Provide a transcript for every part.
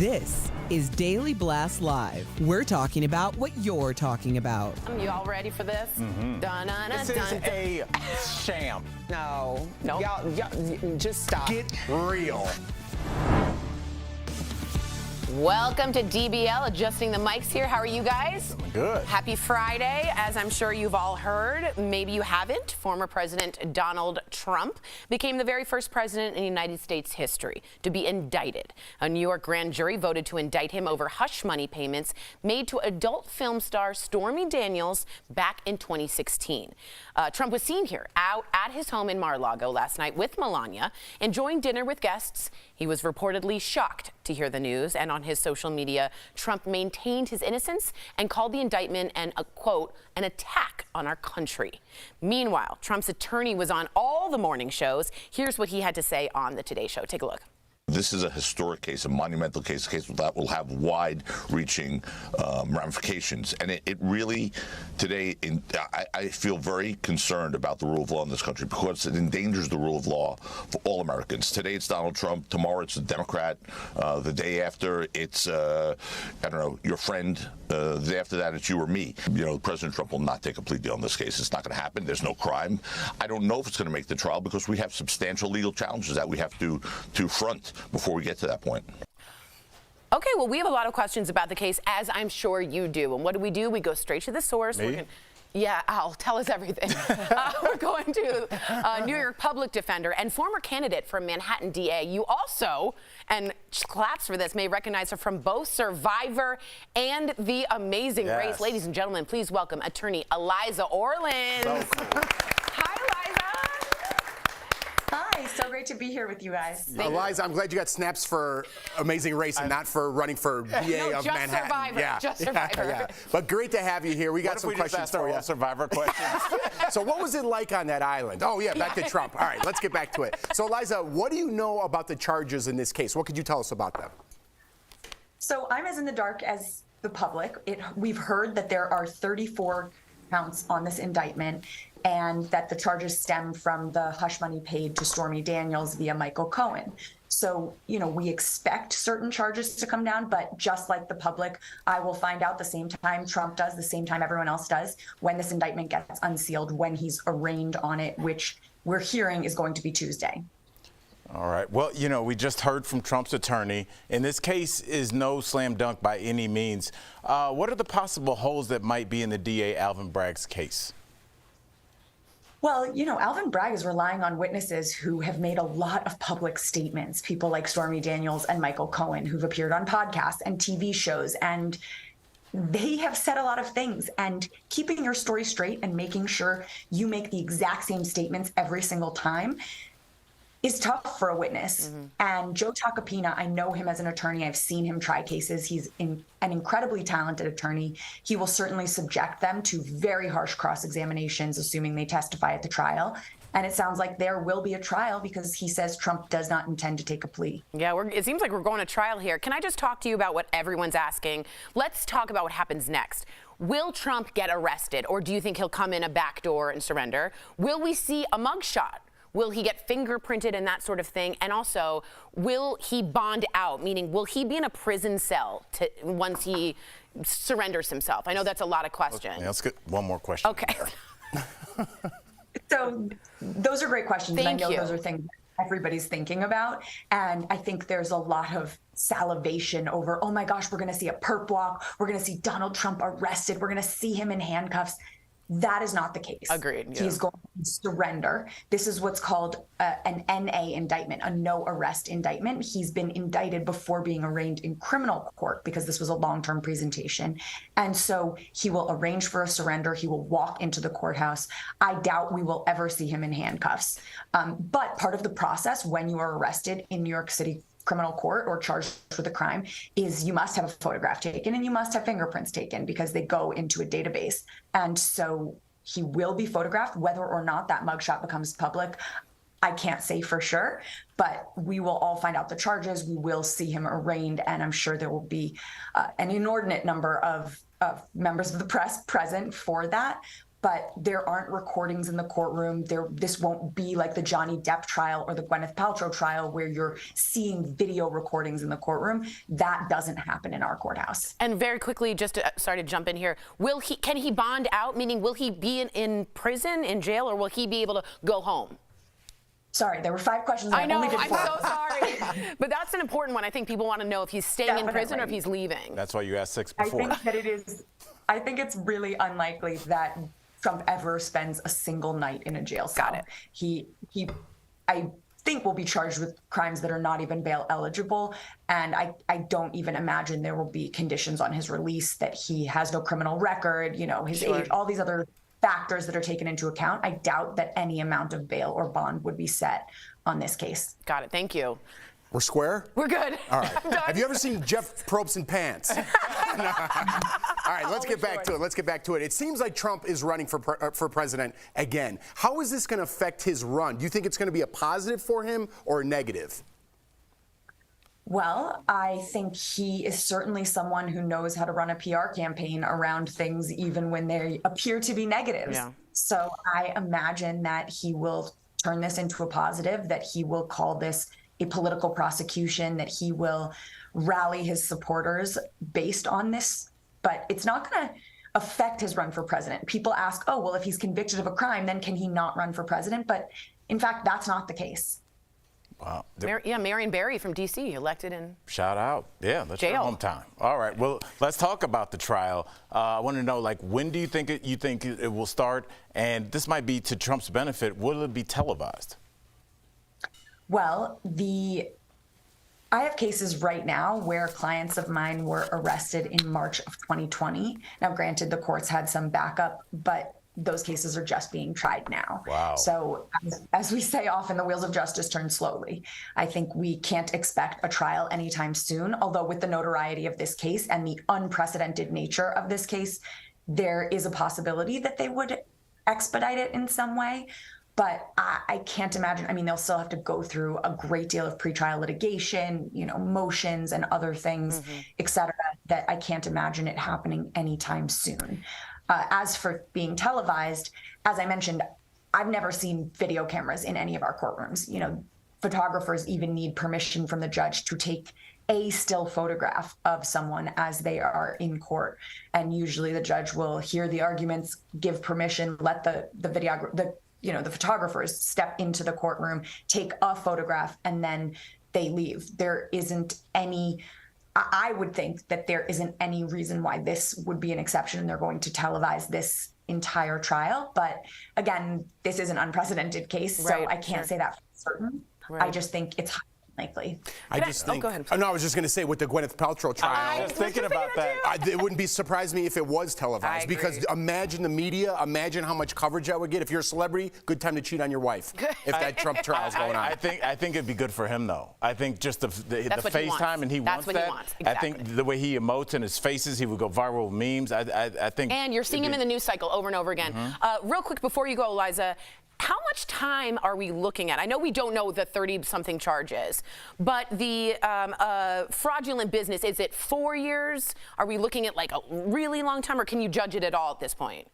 This is Daily Blast Live. We're talking about what you're talking about. You all ready for this? This is a sham. No. Nope. Y'all, just stop. Get real. Welcome to DBL, adjusting the mics here. How are you guys? Good. Happy Friday. As I'm sure you've all heard, maybe you haven't, former President Donald Trump became the very first president in United States history to be indicted. A New York grand jury voted to indict him over hush money payments made to adult film star Stormy Daniels back in 2016. Trump was seen here out at his home in Mar-a-Lago last night with Melania, enjoying dinner with guests. He was reportedly shocked to hear the news, and on his social media, Trump maintained his innocence and called the indictment a quote, an attack on our country. Meanwhile, Trump's attorney was on all the morning shows. Here's what he had to say on the Today Show. Take a look. This is a historic case, a monumental case, a case that will have wide-reaching ramifications. And it really, today, I feel very concerned about the rule of law in this country because it endangers the rule of law for all Americans. Today it's Donald Trump. Tomorrow it's a Democrat. The day after it's, I don't know, your friend. The day after that it's you or me. You know, President Trump will not take a plea deal in this case. It's not going to happen. There's no crime. I don't know if it's going to make the trial because we have substantial legal challenges that we have to front before we get to that point. Okay, well, we have a lot of questions about the case, as I'm sure you do. And what do? We go straight to the source. Yeah, Al, tell us everything. We're going to New York public defender and former candidate for Manhattan DA. You also, and claps for this, may recognize her from both Survivor and The Amazing Race. Ladies and gentlemen, please welcome attorney Eliza Orlins. So cool. Hi, Eliza. Hi, so great to be here with you guys. Eliza, I'm glad you got snaps for Amazing Race and not for running for DA of Manhattan. Survivor. Just Survivor. Yeah. But great to have you here. We got some questions for you. Survivor questions. So what was it like on that island? Oh, yeah, back to Trump. All right, let's get back to it. So, Eliza, what do you know about the charges in this case? What could you tell us about them? So I'm as in the dark as the public. We've heard that there are 34 counts on this indictment and that the charges stem from the hush money paid to Stormy Daniels via Michael Cohen. So, you know, we expect certain charges to come down, but just like the public, I will find out the same time Trump does, the same time everyone else does, when this indictment gets unsealed, when he's arraigned on it, which we're hearing is going to be Tuesday. All right. Well, you know, we just heard from Trump's attorney, and this case is no slam dunk by any means. What are the possible holes that might be in the DA Alvin Bragg's case? Well, you know, Alvin Bragg is relying on witnesses who have made a lot of public statements, people like Stormy Daniels and Michael Cohen, who've appeared on podcasts and TV shows, and they have said a lot of things. And keeping your story straight and making sure you make the exact same statements every single time is tough for a witness. And Joe Tacopina, I know him as an attorney. I've seen him try cases. He's an incredibly talented attorney. He will certainly subject them to very harsh cross-examinations, assuming they testify at the trial. And it sounds like there will be a trial because he says Trump does not intend to take a plea. Yeah, it seems like we're going to trial here. Can I just talk to you about what everyone's asking? Let's talk about what happens next. Will Trump get arrested, or do you think he'll come in a back door and surrender? Will we see a mugshot? Will he get fingerprinted and that sort of thing? And also, will he bond out? Meaning, will he be in a prison cell once he surrenders himself? I know that's a lot of questions. Okay, let's get one more question. Okay. So those are great questions. Thank and I know you. those are things everybody's thinking about. And I think there's a lot of salivation over, oh my gosh, we're going to see a perp walk. We're going to see Donald Trump arrested. We're going to see him in handcuffs. That is not the case. Agreed. Yeah. He's going to surrender. This is what's called an NA indictment, a no arrest indictment. He's been indicted before being arraigned in criminal court because this was a long-term presentation. And so he will arrange for a surrender. He will walk into the courthouse. I doubt we will ever see him in handcuffs. But part of the process when you are arrested in New York City criminal court or charged with a crime is you must have a photograph taken and you must have fingerprints taken because they go into a database. And so he will be photographed. Whether or not that mugshot becomes public, I can't say for sure, but we will all find out the charges. We will see him arraigned, and I'm sure there will be an inordinate number of members of the press present for that. but there aren't recordings in the courtroom. This won't be like the Johnny Depp trial or the Gwyneth Paltrow trial where you're seeing video recordings in the courtroom. That doesn't happen in our courthouse. And very quickly, just to, sorry to jump in here, can he bond out? Meaning, will he be in prison, in jail, or will he be able to go home? Sorry, there were 5 questions. I know, only did I'm 4. so sorry. But that's an important one. I think people want to know if he's staying in prison or if he's leaving. That's why you asked 6 before. I think it's really unlikely that Trump ever spends a single night in a jail cell. Got it. I think will be charged with crimes that are not even bail eligible. And I don't even imagine there will be conditions on his release that he has no criminal record, his age, all these other factors that are taken into account. I doubt that any amount of bail or bond would be set on this case. Got it. Thank you. We're square? We're good. All right. Have you ever seen Jeff Probst in pants? All right, let's get back to it. Let's get back to it. It seems like Trump is running for president again. How is this going to affect his run? Do you think it's going to be a positive for him or a negative? Well, I think he is certainly someone who knows how to run a PR campaign around things even when they appear to be negatives. Yeah. So I imagine that he will turn this into a positive, that he will call this a political prosecution, that he will rally his supporters based on this. But it's not going to affect his run for president. People ask, oh, well, if he's convicted of a crime, then can he not run for president? But in fact, that's not the case. Wow. Marion Barry from D.C. elected in. Shout out. Yeah, that's your Jail. hometown. All right. Well, let's talk about the trial. I want to know, when do you think it will start? And this might be to Trump's benefit. Will it be televised? Well, I have cases right now where clients of mine were arrested in March of 2020. Now, granted, the courts had some backup, but those cases are just being tried now. Wow. So as we say often, the wheels of justice turn slowly. I think we can't expect a trial anytime soon, although with the notoriety of this case and the unprecedented nature of this case, there is a possibility that they would expedite it in some way. But I can't imagine. I mean, they'll still have to go through a great deal of pretrial litigation, motions and other things, et cetera, that I can't imagine it happening anytime soon. As for being televised, as I mentioned, I've never seen video cameras in any of our courtrooms. Photographers even need permission from the judge to take a still photograph of someone as they are in court. And usually the judge will hear the arguments, give permission, let the photographers step into the courtroom, take a photograph, and then they leave. There isn't I would think that there isn't any reason why this would be an exception and they're going to televise this entire trial. But again, this is an unprecedented case, so I can't say that for certain. Right. I just think it's likely. Go ahead. No, I was just going to say with the Gwyneth Paltrow trial. I was thinking about that. It wouldn't be surprised me if it was televised, because imagine the media, imagine how much coverage that would get. If you're a celebrity, good time to cheat on your wife if that Trump trial's going on. I think it'd be good for him, though. I think just the FaceTime, and he That's wants what that. he wants. Exactly. I think the way he emotes and his faces, he would go viral with memes. I think. And you're seeing him in the news cycle over and over again. Real quick before you go, Eliza, how much time are we looking at? I know we don't know the 30-something charges, but the fraudulent business, is it 4 years? Are we looking at a really long time, or can you judge it at all at this point?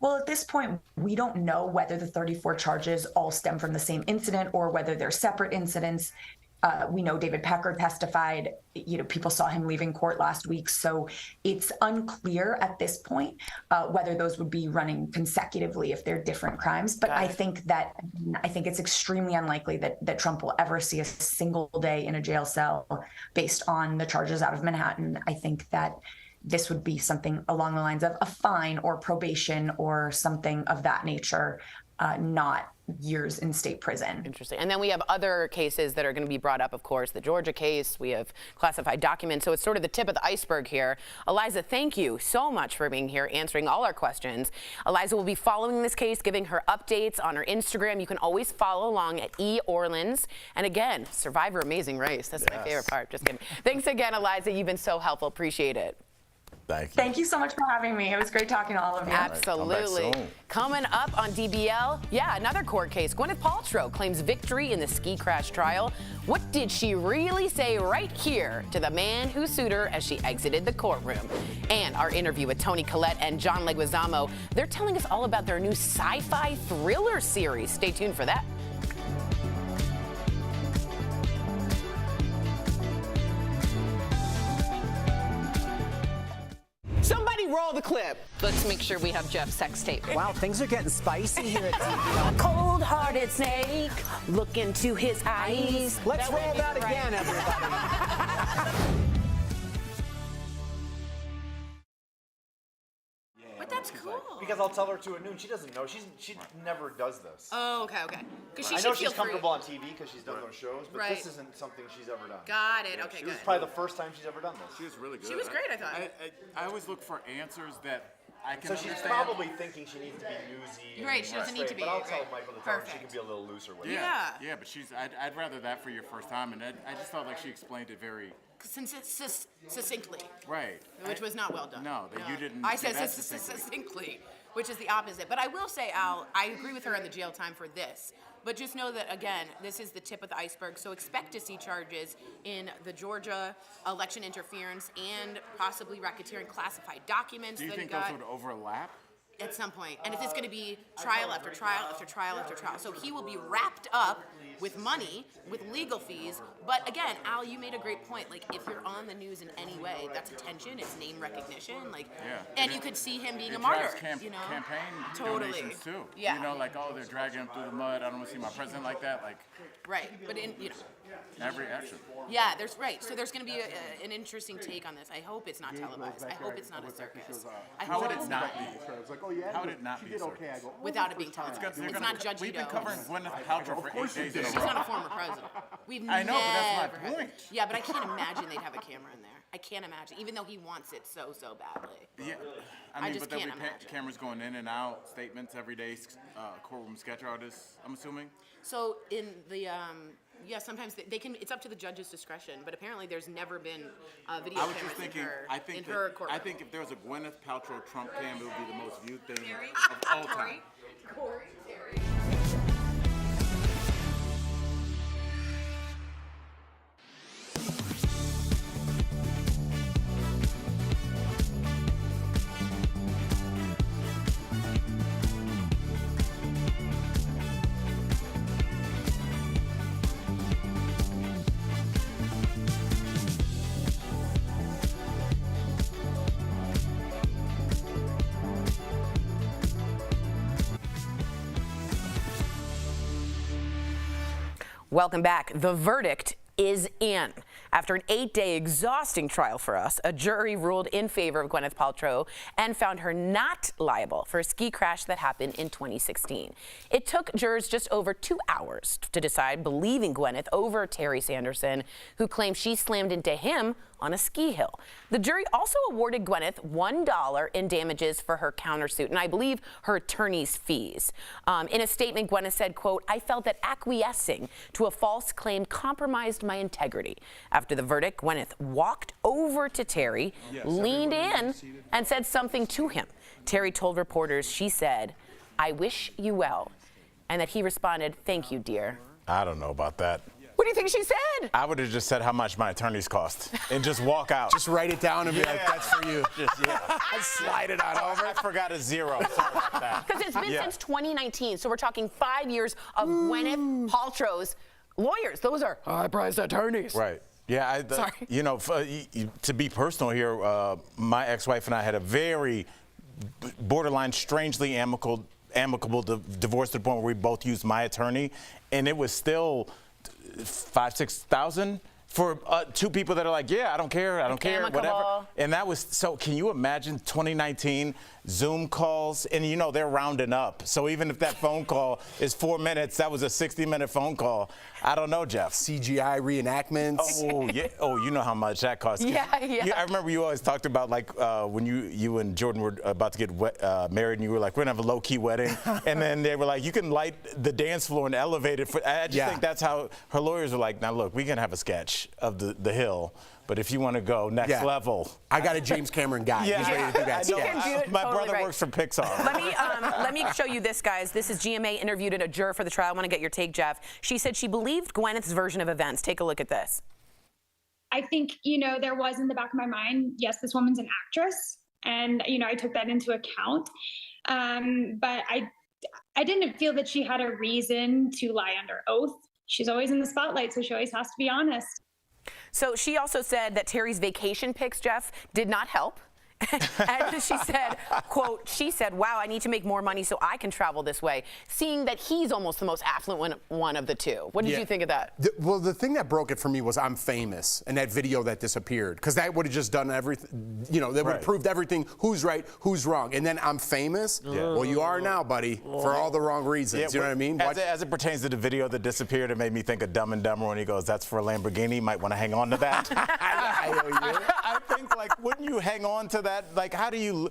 Well, at this point, we don't know whether the 34 charges all stem from the same incident or whether they're separate incidents. We know David Pecker testified. People saw him leaving court last week. So it's unclear at this point whether those would be running consecutively if they're different crimes. But I think it's extremely unlikely that Trump will ever see a single day in a jail cell based on the charges out of Manhattan. I think that this would be something along the lines of a fine or probation or something of that nature, not years in state prison. Interesting. And then we have other cases that are going to be brought up, of course, the Georgia case. We have classified documents. So it's sort of the tip of the iceberg here. Eliza, thank you so much for being here, answering all our questions. Eliza will be following this case, giving her updates on her Instagram. You can always follow along at @eOrleans. And again, Survivor Amazing Race. That's my favorite part. Just kidding. Thanks again, Eliza. You've been so helpful. Appreciate it. Thank you. Thank you so much for having me. It was great talking to all of you. Absolutely. Come back soon. Coming up on DBL, another court case. Gwyneth Paltrow claims victory in the ski crash trial. What did she really say right here to the man who sued her as she exited the courtroom? And our interview with Toni Collette and John Leguizamo. They're telling us all about their new sci-fi thriller series. Stay tuned for that. Somebody roll the clip. Let's make sure we have Jeff's sex tape. Wow, things are getting spicy here at DBL. Cold-hearted snake, look into his eyes. Let's roll that again, everybody. But that's cool. Because I'll tell her to at noon. She doesn't know. She never does this. Oh, okay. Because she I should know feel she's comfortable on TV because she's done those shows, but Right. this isn't something she's ever done. Got it. Okay, It good. was probably the first time she's ever done this. She was really good. She was great, I thought. I always look for answers that I can So she's understand. probably thinking she needs to be newsy. and Right, she doesn't need to straight, be, But I'll tell right. Michael to tell her she Perfect. can be a little looser with it. Yeah. But I'd rather that for your first time, and I just felt like she explained it very Succinctly, right. which was not well done. No, that you didn't I say said that succinctly, which is the opposite. But I will say, Al, I agree with her on the jail time for this. But just know that, again, this is the tip of the iceberg. So expect to see charges in the Georgia election interference and possibly racketeering classified documents. Do you that think got those would overlap? at some point. And it's going to be trial after trial after trial after trial. So he will be wrapped up with money, with legal fees. But again, Al, you made a great point. Like, if you're on the news in any way, that's attention, it's name recognition. Like, and you could see him being a martyr. You know, campaign totally. donations too. Yeah. You know, like, oh, they're dragging him through the mud. I don't want to see my president like that. Like, right. But in every action. Yeah, there's right. So there's going to be an interesting take on this. I hope it's not televised. I hope it's not a circus. How would it not be? It's like, oh, yeah, How would it not be a circus? Without it being televised. It's not judgy. We've been covering Gwyneth Paltrow for 8 days in a She's row. not a former president. We've I know, but that's my never had- point. Yeah, but I can't imagine they'd have a camera in there. I can't imagine, even though he wants it so badly. Yeah, I I mean, just but there'll can't be imagine. cameras going in and out, statements every day, courtroom sketch artists, I'm assuming. So in the sometimes they can. It's up to the judge's discretion. But apparently, there's never been video I was cameras just thinking, in her courtroom. I think if there was a Gwyneth Paltrow Trump cam, it would be the most viewed thing of all time. Corey, Terry. Welcome back. The verdict is in. After an 8-day exhausting trial for us, a jury ruled in favor of Gwyneth Paltrow and found her not liable for a ski crash that happened in 2016. It took jurors just over 2 hours to decide, believing Gwyneth over Terry Sanderson, who claimed she slammed into him on a ski hill. The jury also awarded Gwyneth $1 in damages for her countersuit, and I believe her attorney's fees. In a statement, Gwyneth said, quote, "I felt that acquiescing to a false claim compromised my integrity." After the verdict, Gwyneth walked over to Terry, leaned in, and said something to him. Terry told reporters, she said, "I wish you well," and that he responded, "Thank you, dear." I don't know about that. What do you think she said? I would have just said how much my attorneys cost and just walk out. Just write it down and be like, that's for you. Slide it on over. I forgot a zero. Sorry about that. Because it's been since 2019, so we're talking 5 years of Gwyneth Paltrow's lawyers. Those are high-priced attorneys. Right. Yeah. Sorry. You know, to be personal here, my ex-wife and I had a very borderline, strangely amicable divorce to the point where we both used my attorney, and it was still $5,000-6,000 for two people that are like, yeah, I don't care, whatever. And that was so. Can you imagine 2019 Zoom calls, and you know they're rounding up. So even if that phone call is 4 minutes, that was a 60-minute phone call. I don't know, Jeff. CGI reenactments. Oh yeah. Oh, you know how much that costs. Yeah. I remember you always talked about like when you and Jordan were about to get married, and you were like, we're gonna have a low-key wedding, and then they were like, you can light the dance floor and elevate it. I just think that's how her lawyers were like, now look, we can have a sketch of the hill, But if you want to go next level, I got a James Cameron guy. He's ready to do that. She can do it. My Totally brother right. works for Pixar. Let me show you this, guys. This is GMA interviewed a juror for the trial. I want to get your take, Jeff. She said she believed Gwyneth's version of events. Take a look at this. I think, you know, there was in the back of my mind, yes, this woman's an actress. And, you know, I took that into account. But I didn't feel that she had a reason to lie under oath. She's always in the spotlight, so she always has to be honest. So she also said that Terry's vacation pics, Jeff, did not help. And she said, quote, she said, wow, I need to make more money so I can travel this way, seeing that he's almost the most affluent one of the two. What did you think of that? Well, the thing that broke it for me was I'm famous and that video that disappeared, because that would have just done everything, you know, that would have proved everything, who's right, who's wrong. And then I'm famous. Well, you are now, buddy, for all the wrong reasons. You know what I mean? As it pertains to the video that disappeared, it made me think of Dumb and Dumber when he goes, that's for a Lamborghini. Might want to hang on to that. I think, like, wouldn't you hang on to that? Like, how do you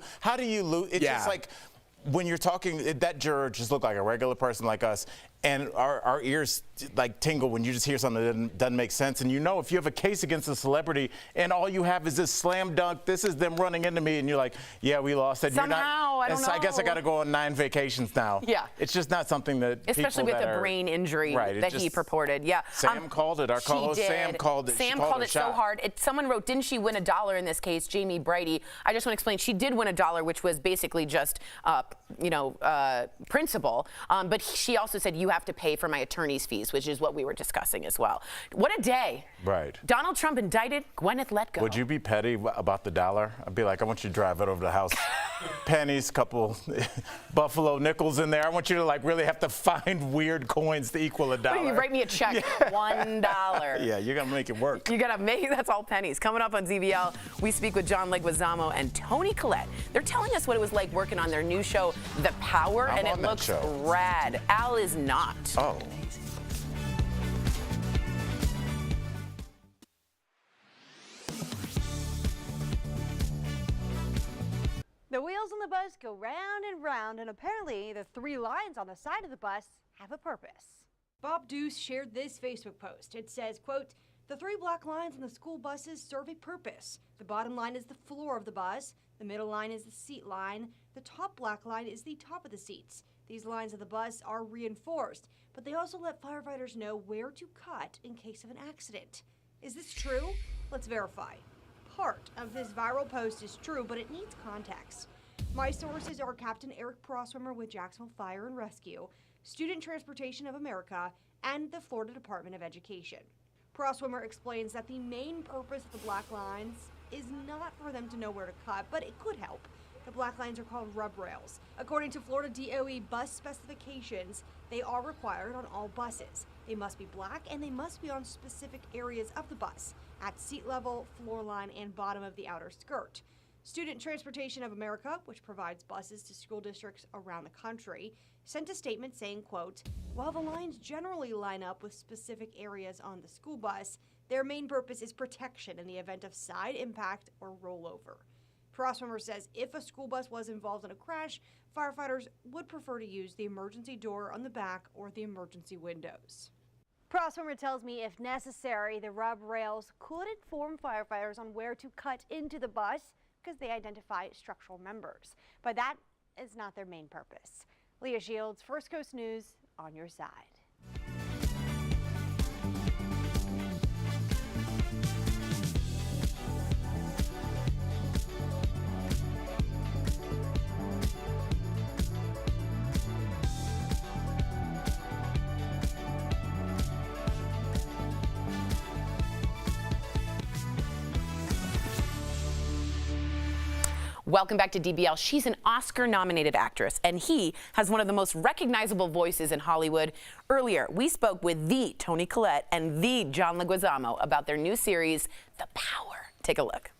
lose? It's just like when you're talking, that juror just looked like a regular person like us, and our ears like tingle when you just hear something that doesn't make sense. And you know, if you have a case against a celebrity and all you have is this slam dunk, this is them running into me, and you're like, yeah, we lost it. Somehow, I don't know. I guess I got to go on 9 vacations now. Yeah. It's just not something that especially with the brain injury that he purported. Yeah. Sam called it. Our co-host Sam called it. Sam called it so hard. Someone wrote, didn't she win $1 in this case, Jamie Brighty? I just want to explain. She did win $1, which was basically just, principal. But she also said, you have to pay for my attorney's fees, which is what we were discussing as well. What a day. Right. Donald Trump indicted, Gwyneth let go. Would you be petty about the $1? I'd be like, I want you to drive it over to the house. Pennies, couple buffalo nickels in there. I want you to like really have to find weird coins to equal $1. You write me a check, $1. Yeah, you're gonna make it work. You gotta make that's all pennies. Coming up on DBL, we speak with John Leguizamo and Toni Collette. They're telling us what it was like working on their new show, The Power, and it looks rad. Al is not. Oh. The wheels on the bus go round and round, and apparently the 3 lines on the side of the bus have a purpose. Bob Deuce shared this Facebook post. It says, quote, the 3 black lines on the school buses serve a purpose. The bottom line is the floor of the bus, the middle line is the seat line, the top black line is the top of the seats. These lines of the bus are reinforced, but they also let firefighters know where to cut in case of an accident. Is this true? Let's verify. Part of this viral post is true, but it needs context. My sources are Captain Eric Proswimmer with Jacksonville Fire and Rescue, Student Transportation of America, and the Florida Department of Education. Proswimmer explains that the main purpose of the black lines is not for them to know where to cut, but it could help. The black lines are called rub rails. According to Florida DOE bus specifications, they are required on all buses. They must be black and they must be on specific areas of the bus, at seat level, floor line, and bottom of the outer skirt. Student Transportation of America, which provides buses to school districts around the country, sent a statement saying, quote, while the lines generally line up with specific areas on the school bus, their main purpose is protection in the event of side impact or rollover. Proswimmer says if a school bus was involved in a crash, firefighters would prefer to use the emergency door on the back or the emergency windows. Proswimmer tells me if necessary, the rub rails could inform firefighters on where to cut into the bus because they identify structural members. But that is not their main purpose. Leah Shields, First Coast News, on your side. Welcome back to DBL. She's an Oscar-nominated actress, and he has one of the most recognizable voices in Hollywood. Earlier, we spoke with the Toni Collette and the John Leguizamo about their new series, The Power. Take a look.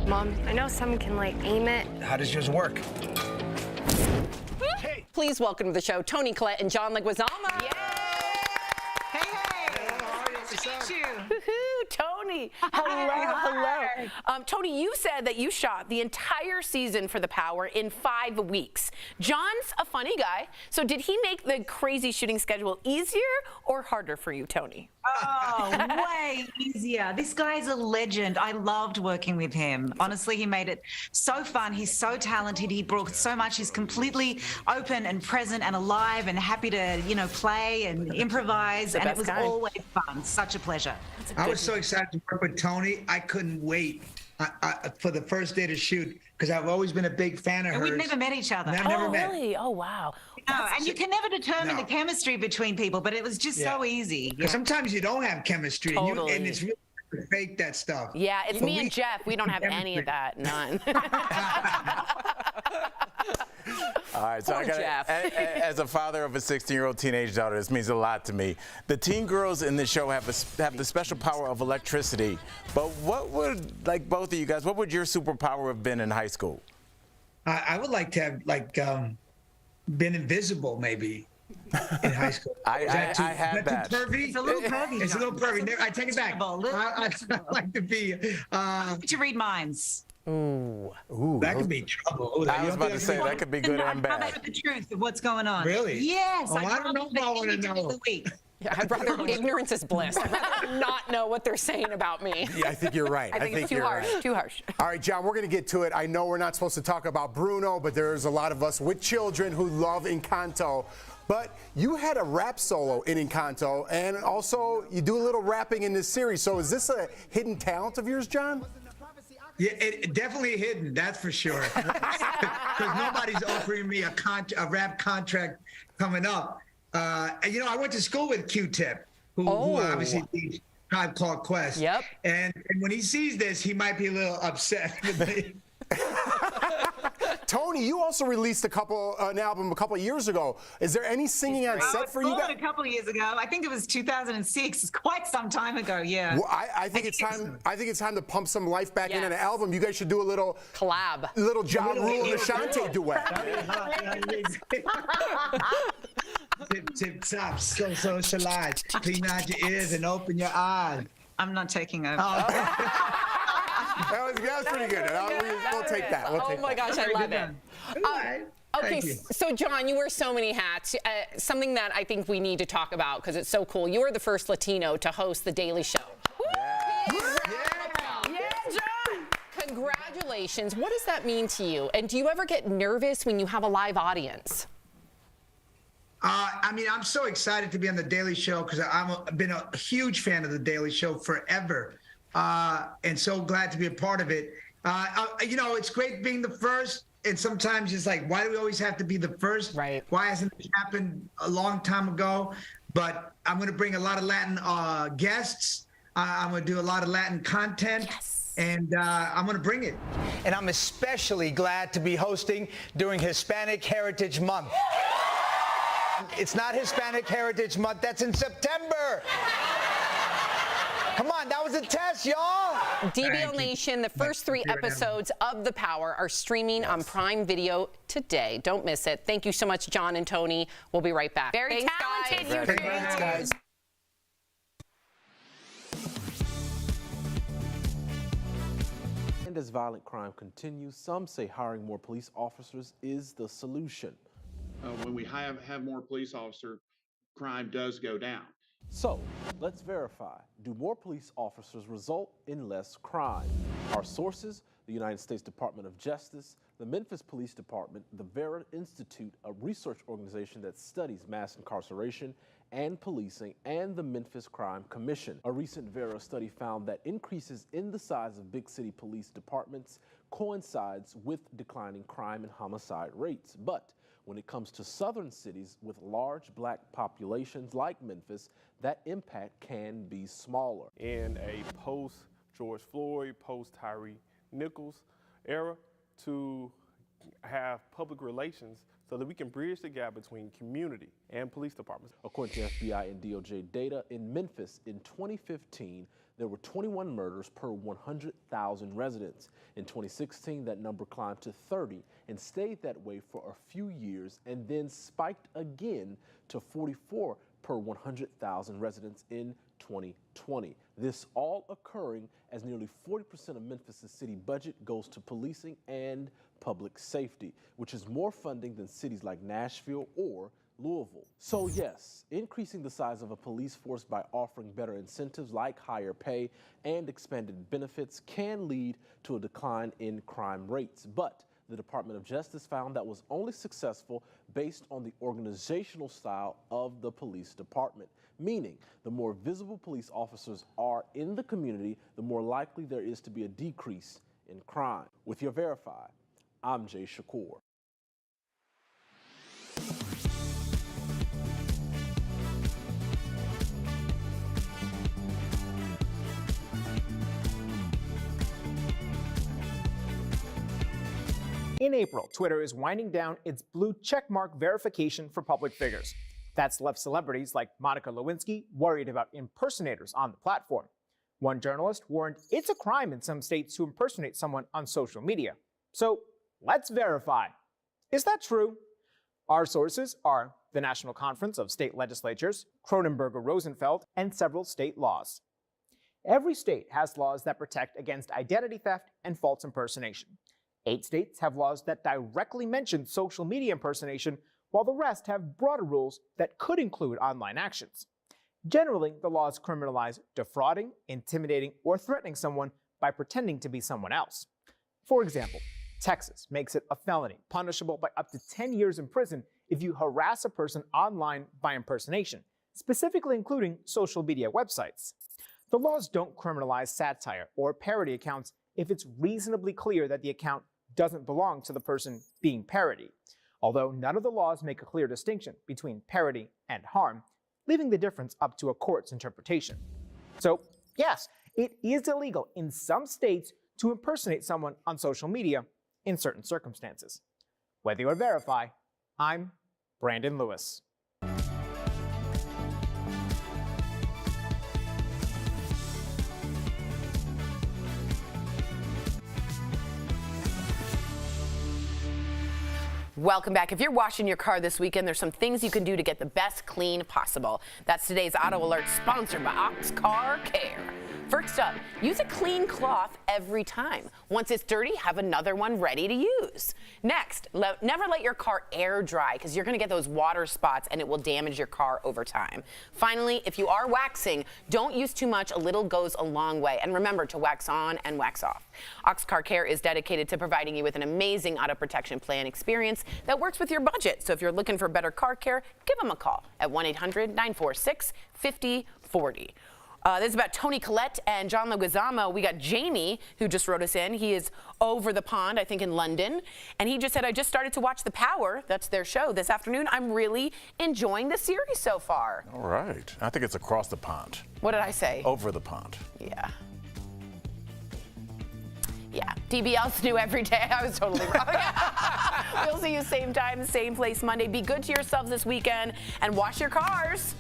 Mom, I know someone can, aim it. How does yours work? Hey. Please welcome to the show, Toni Collette and John Leguizamo. Yay! Hey! Nice to meet you. Tony, hello. Tony, you said that you shot the entire season for The Power in 5 weeks. John's a funny guy, so did he make the crazy shooting schedule easier or harder for you, Tony? Oh, way easier. This guy's a legend. I loved working with him. Honestly, he made it so fun. He's so talented. He brought so much. He's completely open and present and alive and happy to, play and improvise. And it was always fun. Such a pleasure. I was so excited to work with Tony. I couldn't wait for the first day to shoot because I've always been a big fan of hers. We've never met each other. Never met. Really? Oh, wow. No, and you can never determine the chemistry between people, but it was just so easy. Yeah. Sometimes you don't have chemistry, Totally. and it's really hard to fake that stuff. Yeah, it's me and Jeff. We don't have any of that. None. All right, so as a father of a 16-year-old teenage daughter, this means a lot to me. The teen girls in this show have the special power of electricity. But what would, like both of you guys, what would your superpower have been in high school? I would like to have been invisible, maybe. In high school. I had that. Pervy? It's a little pervy. It's a little pervy. I take it back. I'd like to be. To read minds. Ooh. That could be trouble. I was about to say that could be good and bad. I'm the truth of what's going on. Really? Yes. Oh, I don't know if I want to know. Yeah, I'd rather ignorance is bliss. I'd rather not know what they're saying about me. Yeah, I think you're right. I think it's too you're harsh. Right. Too harsh. All right, John, we're going to get to it. I know we're not supposed to talk about Bruno, but there's a lot of us with children who love Encanto. But you had a rap solo in Encanto, and also you do a little rapping in this series. So is this a hidden talent of yours, John? Yeah, it definitely hidden, that's for sure. Because nobody's offering me a rap contract coming up. And, I went to school with Q-Tip, who obviously leads Tribe Called Quest. Yep. And when he sees this, he might be a little upset with me. Tony, you also released an album a couple of years ago. Is there any singing on set for you guys? A couple of years ago. I think it was 2006. It's quite some time ago. Yeah. Well, I think it's time. I think it's time to pump some life back in an album. You guys should do a little collab, little Ja Rule and Ashanti duet. Tip top, so socialize. Clean out your ears and open your eyes. I'm not taking over. That was pretty good. We'll take that. Oh my gosh, I love it. Okay, so John, you wear so many hats. Something that I think we need to talk about because it's so cool. You are the first Latino to host The Daily Show. Yeah, John! Congratulations. What does that mean to you? And do you ever get nervous when you have a live audience? I'm so excited to be on The Daily Show because I've been a huge fan of The Daily Show forever. And so glad to be a part of it. It's great being the first. And sometimes it's like, why do we always have to be the first? Right. Why hasn't it happened a long time ago? But I'm going to bring a lot of Latin guests. I'm going to do a lot of Latin content. Yes. And I'm going to bring it. And I'm especially glad to be hosting during Hispanic Heritage Month. It's not Hispanic Heritage Month. That's in September. Come on, that was a test, y'all. DBL Nation, the first 3 episodes of The Power are streaming on Prime Video today. Don't miss it. Thank you so much, John and Tony. We'll be right back. Very talented, you two. Thanks, guys. And as violent crime continues, some say hiring more police officers is the solution. When we have more police officers, crime does go down. So, let's verify. Do more police officers result in less crime? Our sources, the United States Department of Justice, the Memphis Police Department, the Vera Institute, a research organization that studies mass incarceration and policing, and the Memphis Crime Commission. A recent Vera study found that increases in the size of big city police departments coincides with declining crime and homicide rates. But when it comes to southern cities with large black populations like Memphis, that impact can be smaller. In a post-George Floyd, post-Tyree Nichols era, to have public relations so that we can bridge the gap between community and police departments. According to FBI and DOJ data, in Memphis in 2015, there were 21 murders per 100,000 residents. In 2016, that number climbed to 30 and stayed that way for a few years and then spiked again to 44 per 100,000 residents in 2020. 2020. This all occurring as nearly 40% of Memphis' city budget goes to policing and public safety, which is more funding than cities like Nashville or Louisville. So yes, increasing the size of a police force by offering better incentives like higher pay and expanded benefits can lead to a decline in crime rates. But the Department of Justice found that was only successful based on the organizational style of the police department, meaning the more visible police officers are in the community, the more likely there is to be a decrease in crime. With your Verify, I'm Jay Shakur. In April, Twitter is winding down its blue checkmark verification for public figures. That's left celebrities like Monica Lewinsky worried about impersonators on the platform. One journalist warned it's a crime in some states to impersonate someone on social media. So let's verify. Is that true? Our sources are the National Conference of State Legislatures, Cronenberger-Rosenfeld, and several state laws. Every state has laws that protect against identity theft and false impersonation. 8 states have laws that directly mention social media impersonation, while the rest have broader rules that could include online actions. Generally, the laws criminalize defrauding, intimidating, or threatening someone by pretending to be someone else. For example, Texas makes it a felony, punishable by up to 10 years in prison if you harass a person online by impersonation, specifically including social media websites. The laws don't criminalize satire or parody accounts if it's reasonably clear that the account doesn't belong to the person being parodied, although none of the laws make a clear distinction between parody and harm, leaving the difference up to a court's interpretation. So, yes, it is illegal in some states to impersonate someone on social media in certain circumstances. Whether you Verify, I'm Brandon Lewis. Welcome back. If you're washing your car this weekend, there's some things you can do to get the best clean possible. That's today's Auto Alert, sponsored by Ox Car Care. First up, use a clean cloth every time. Once it's dirty, have another one ready to use. Next, never let your car air dry, because you're going to get those water spots and it will damage your car over time. Finally, if you are waxing, don't use too much. A little goes a long way. And remember to wax on and wax off. Ox Car Care is dedicated to providing you with an amazing auto protection plan experience that works with your budget. So if you're looking for better car care, give them a call at 1-800-946-5040. This is about Toni Collette and John Leguizamo. We got Jamie, who just wrote us in. He is over the pond, I think, in London. And he just said, I just started to watch The Power. That's their show this afternoon. I'm really enjoying the series so far. All right. I think it's across the pond. What did I say? Over the pond. Yeah. Yeah, DBL's new every day. I was totally wrong. We'll see you same time, same place Monday. Be good to yourselves this weekend and wash your cars.